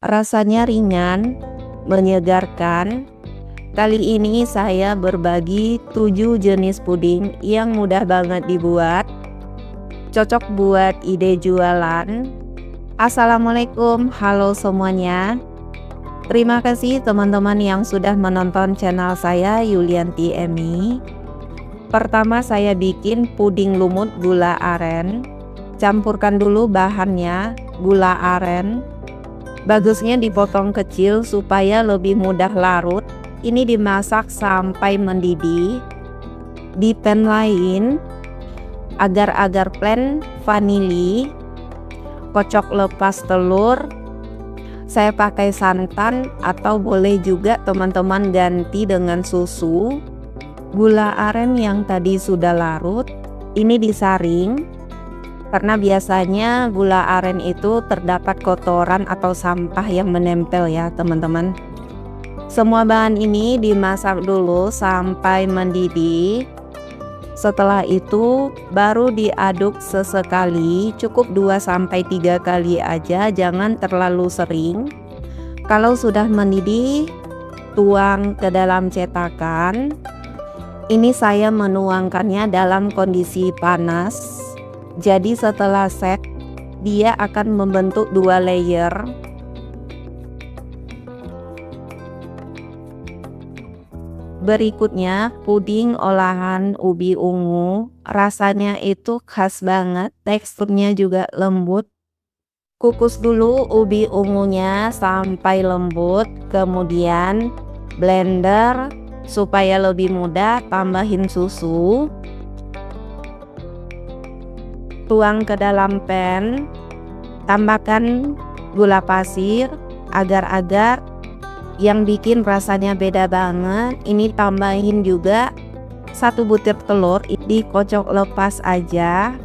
Rasanya ringan, menyegarkan. Kali ini saya berbagi 7 jenis puding yang mudah banget dibuat, cocok buat ide jualan. Assalamualaikum, halo semuanya. Terima kasih teman-teman yang sudah menonton channel saya, Yulianti Emi. Pertama saya bikin puding lumut gula aren. Campurkan dulu bahannya, gula aren. Bagusnya dipotong kecil supaya lebih mudah larut. Ini dimasak sampai mendidih. Di pan lain, agar-agar plain vanili, kocok lepas telur. Saya pakai santan atau boleh juga teman-teman ganti dengan susu. Gula aren yang tadi sudah larut, ini disaring. Karena biasanya gula aren itu terdapat kotoran atau sampah yang menempel ya teman-teman. Semua bahan ini dimasak dulu sampai mendidih. Setelah itu baru diaduk sesekali, cukup 2-3 kali aja, jangan terlalu sering. Kalau sudah mendidih, tuang ke dalam cetakan. Ini saya menuangkannya dalam kondisi panas. Jadi setelah set, dia akan membentuk 2 layer. Berikutnya puding olahan ubi ungu. Rasanya itu khas banget, teksturnya juga lembut. Kukus dulu ubi ungunya sampai lembut, kemudian blender supaya lebih mudah, tambahin susu. Tuang ke dalam pan, tambahkan gula pasir, agar-agar yang bikin rasanya beda banget. Ini tambahin juga 1 butir telur, dikocok lepas aja.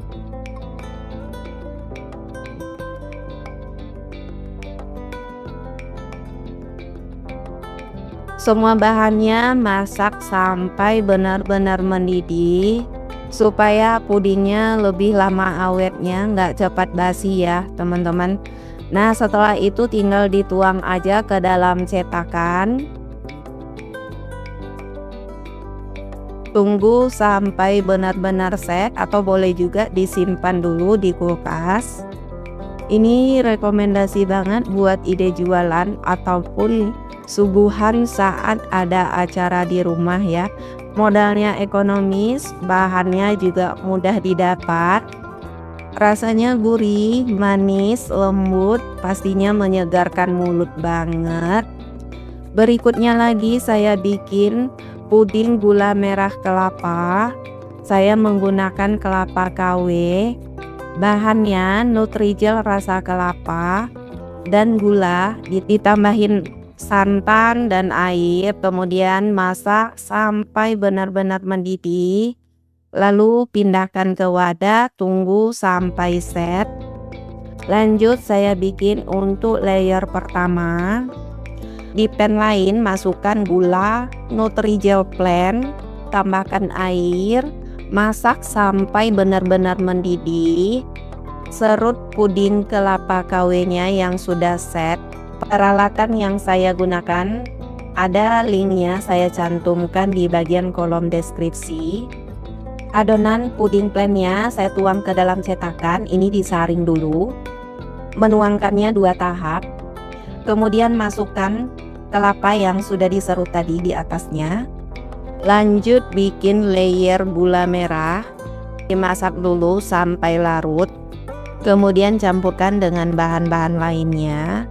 Semua bahannya masak sampai benar-benar mendidih supaya pudingnya lebih lama awetnya, nggak cepat basi ya teman-teman. Nah setelah itu tinggal dituang aja ke dalam cetakan. Tunggu sampai benar-benar set atau boleh juga disimpan dulu di kulkas. Ini rekomendasi banget buat ide jualan ataupun suguhan saat ada acara di rumah ya. Modalnya ekonomis, bahannya juga mudah didapat. Rasanya gurih, manis, lembut, pastinya menyegarkan mulut banget. Berikutnya lagi saya bikin puding gula merah kelapa. Saya menggunakan kelapa KW. Bahannya Nutrijel rasa kelapa dan gula, ditambahin santan dan air, kemudian masak sampai benar-benar mendidih. Lalu pindahkan ke wadah, tunggu sampai set. Lanjut saya bikin untuk layer pertama. Di pan lain masukkan gula Nutrijel plain, tambahkan air, masak sampai benar-benar mendidih. Serut puding kelapa KW-nya yang sudah set. Peralatan yang saya gunakan ada linknya, saya cantumkan di bagian kolom deskripsi. Adonan puding plainnya saya tuang ke dalam cetakan, ini disaring dulu. Menuangkannya 2 tahap. Kemudian masukkan kelapa yang sudah diserut tadi di atasnya. Lanjut bikin layer gula merah. Dimasak dulu sampai larut. Kemudian campurkan dengan bahan-bahan lainnya.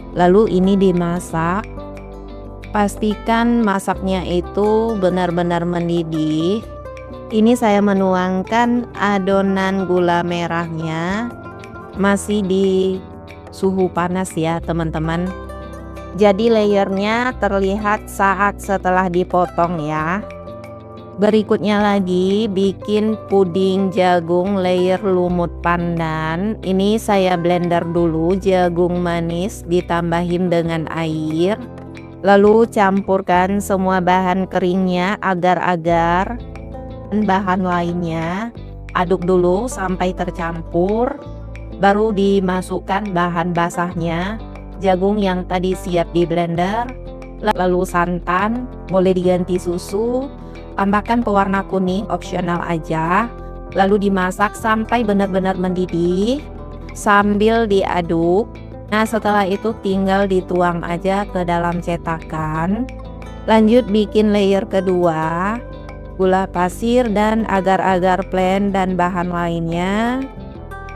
Lalu ini dimasak. Pastikan masaknya itu benar-benar mendidih. Ini saya menuangkan adonan gula merahnya masih di suhu panas ya teman-teman. Jadi layernya terlihat saat setelah dipotong ya. Berikutnya lagi bikin puding jagung layer lumut pandan. Ini saya blender dulu jagung manis ditambahin dengan air. Lalu campurkan semua bahan keringnya agar-agar bahan lainnya. Aduk dulu sampai tercampur, baru dimasukkan bahan basahnya, jagung yang tadi siap di blender, lalu santan, boleh diganti susu, tambahkan pewarna kuning opsional aja, lalu dimasak sampai benar-benar mendidih sambil diaduk. Nah, setelah itu tinggal dituang aja ke dalam cetakan. Lanjut bikin layer kedua, gula pasir dan agar-agar plain dan bahan lainnya.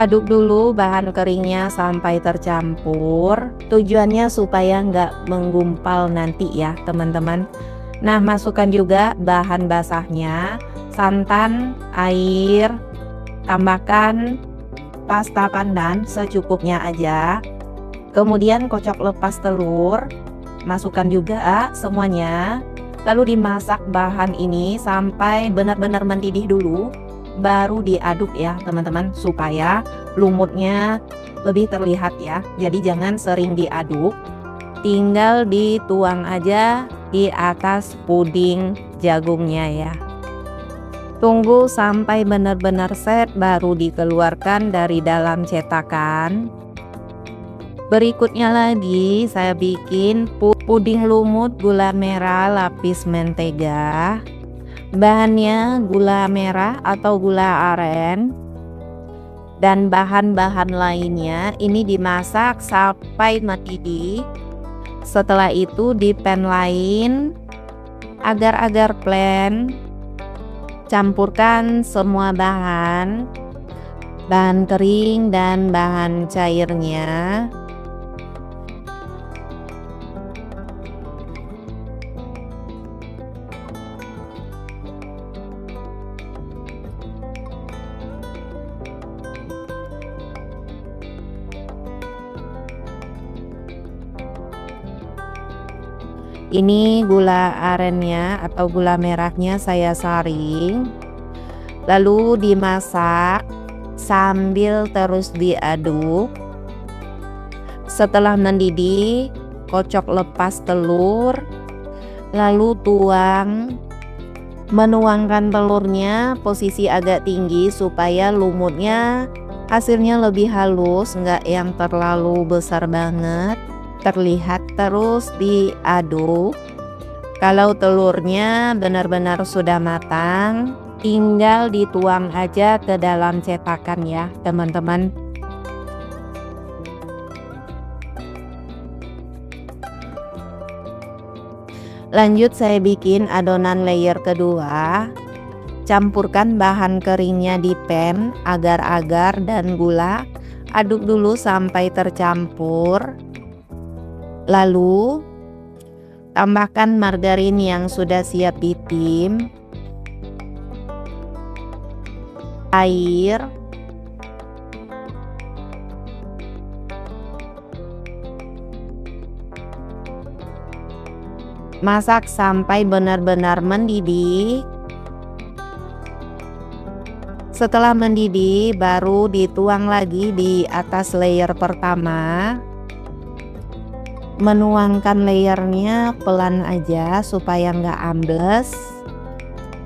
Aduk dulu bahan keringnya sampai tercampur. Tujuannya supaya nggak menggumpal nanti ya teman-teman. Nah, masukkan juga bahan basahnya, santan, air, tambahkan pasta pandan secukupnya aja. Kemudian kocok lepas telur, masukkan juga semuanya. Lalu dimasak bahan ini sampai benar-benar mendidih dulu, baru diaduk ya teman-teman, supaya lumutnya lebih terlihat ya. Jadi jangan sering diaduk, tinggal dituang aja di atas puding jagungnya ya. Tunggu sampai benar-benar set, baru dikeluarkan dari dalam cetakan. Berikutnya lagi saya bikin puding lumut gula merah lapis mentega. Bahannya gula merah atau gula aren dan bahan-bahan lainnya ini dimasak sampai mendidih. Setelah itu di pan lain agar-agar plain, campurkan semua bahan kering dan bahan cairnya. Ini gula arennya atau gula merahnya saya saring, lalu dimasak sambil terus diaduk. Setelah mendidih, kocok lepas telur, lalu tuang. Menuangkan telurnya posisi agak tinggi supaya lumutnya hasilnya lebih halus, nggak yang terlalu besar banget terlihat. Terus diaduk. Kalau telurnya benar-benar sudah matang, tinggal dituang aja ke dalam cetakan ya teman-teman. Lanjut saya bikin adonan layer kedua. Campurkan bahan keringnya di pan, agar-agar dan gula. Aduk dulu sampai tercampur. Lalu tambahkan margarin yang sudah siap ditim, air, masak sampai benar-benar mendidih. Setelah mendidih baru dituang lagi di atas layer pertama. Menuangkan layernya pelan aja supaya nggak ambles.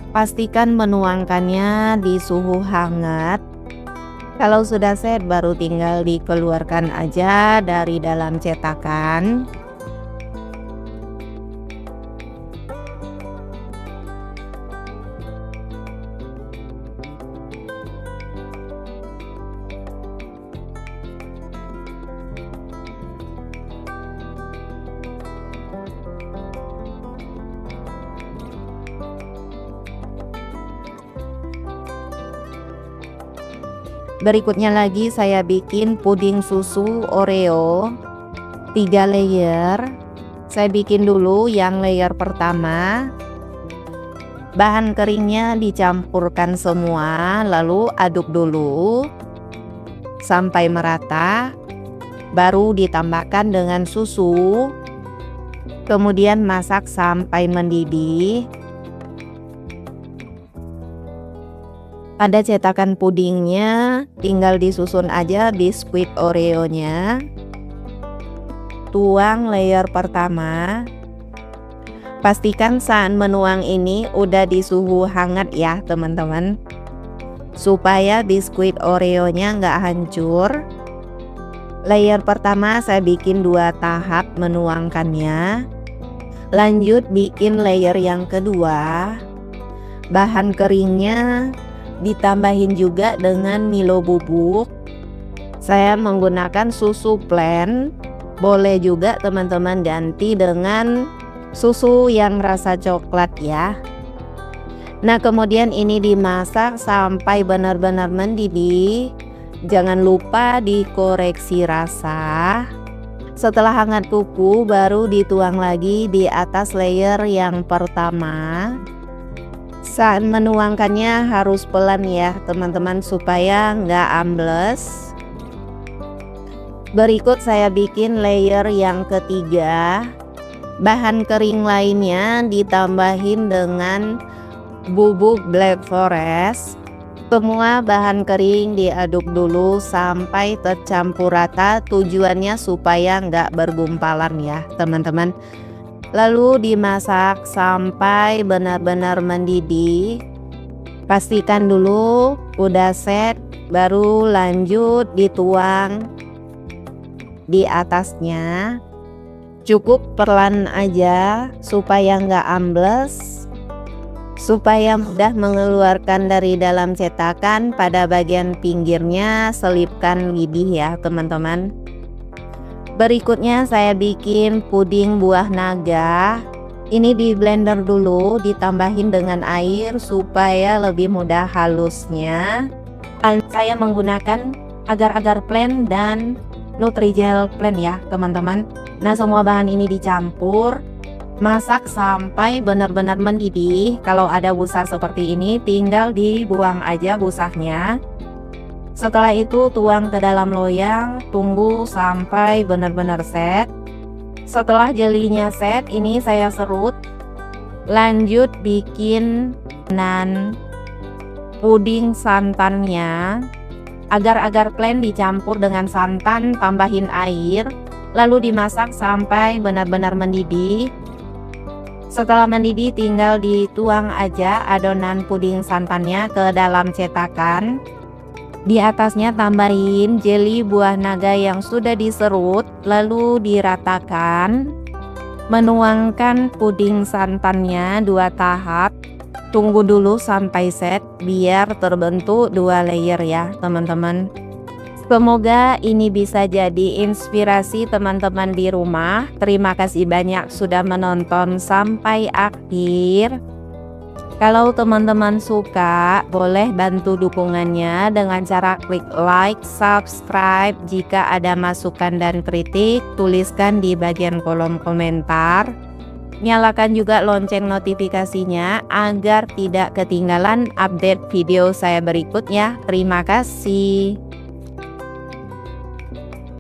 Pastikan menuangkannya di suhu hangat. Kalau sudah set baru tinggal dikeluarkan aja dari dalam cetakan. Berikutnya lagi saya bikin puding susu Oreo 3 layer. Saya bikin dulu yang layer pertama. Bahan keringnya dicampurkan semua, lalu aduk dulu sampai merata. Baru ditambahkan dengan susu. Kemudian masak sampai mendidih. Pada cetakan pudingnya tinggal disusun aja biskuit Oreo-nya. Tuang layer pertama, Pastikan saat menuang ini udah di suhu hangat ya teman-teman, supaya biskuit Oreonya nggak hancur. Layer pertama saya bikin 2 tahap menuangkannya. Lanjut bikin layer yang kedua. Bahan keringnya ditambahin juga dengan Milo bubuk. Saya menggunakan susu plain. Boleh juga teman-teman ganti dengan susu yang rasa coklat ya. Nah kemudian ini dimasak sampai benar-benar mendidih. Jangan lupa dikoreksi rasa. Setelah hangat kuku baru dituang lagi di atas layer yang pertama. Saat menuangkannya harus pelan ya teman-teman supaya nggak ambles. Berikut saya bikin layer yang ketiga. Bahan kering lainnya ditambahin dengan bubuk black forest. Semua bahan kering diaduk dulu sampai tercampur rata, tujuannya supaya nggak bergumpalan ya teman-teman. Lalu dimasak sampai benar-benar mendidih. Pastikan dulu udah set, baru lanjut dituang di atasnya. Cukup pelan aja supaya nggak ambles, supaya mudah mengeluarkan dari dalam cetakan. Pada bagian pinggirnya selipkan lidi ya teman-teman. Berikutnya saya bikin puding buah naga. Ini di blender dulu, ditambahin dengan air supaya lebih mudah halusnya. Saya menggunakan agar-agar plain dan Nutrijel plain ya teman-teman. Nah semua bahan ini dicampur, masak sampai benar-benar mendidih. Kalau ada busa seperti ini tinggal dibuang aja busanya. Setelah itu tuang ke dalam loyang, tunggu sampai benar-benar set. Setelah jelinya set, ini saya serut. Lanjut bikin puding santannya. Agar-agar plain dicampur dengan santan, tambahin air, lalu dimasak sampai benar-benar mendidih. Setelah mendidih tinggal dituang aja adonan puding santannya ke dalam cetakan. Di atasnya tambahin jeli buah naga yang sudah diserut, lalu diratakan. Menuangkan puding santannya 2 tahap. Tunggu dulu sampai set biar terbentuk 2 layer ya teman-teman. Semoga ini bisa jadi inspirasi teman-teman di rumah. Terima kasih banyak sudah menonton sampai akhir. Kalau teman-teman suka, boleh bantu dukungannya dengan cara klik like, subscribe. Jika ada masukan dan kritik, tuliskan di bagian kolom komentar. Nyalakan juga lonceng notifikasinya agar tidak ketinggalan update video saya berikutnya. Terima kasih.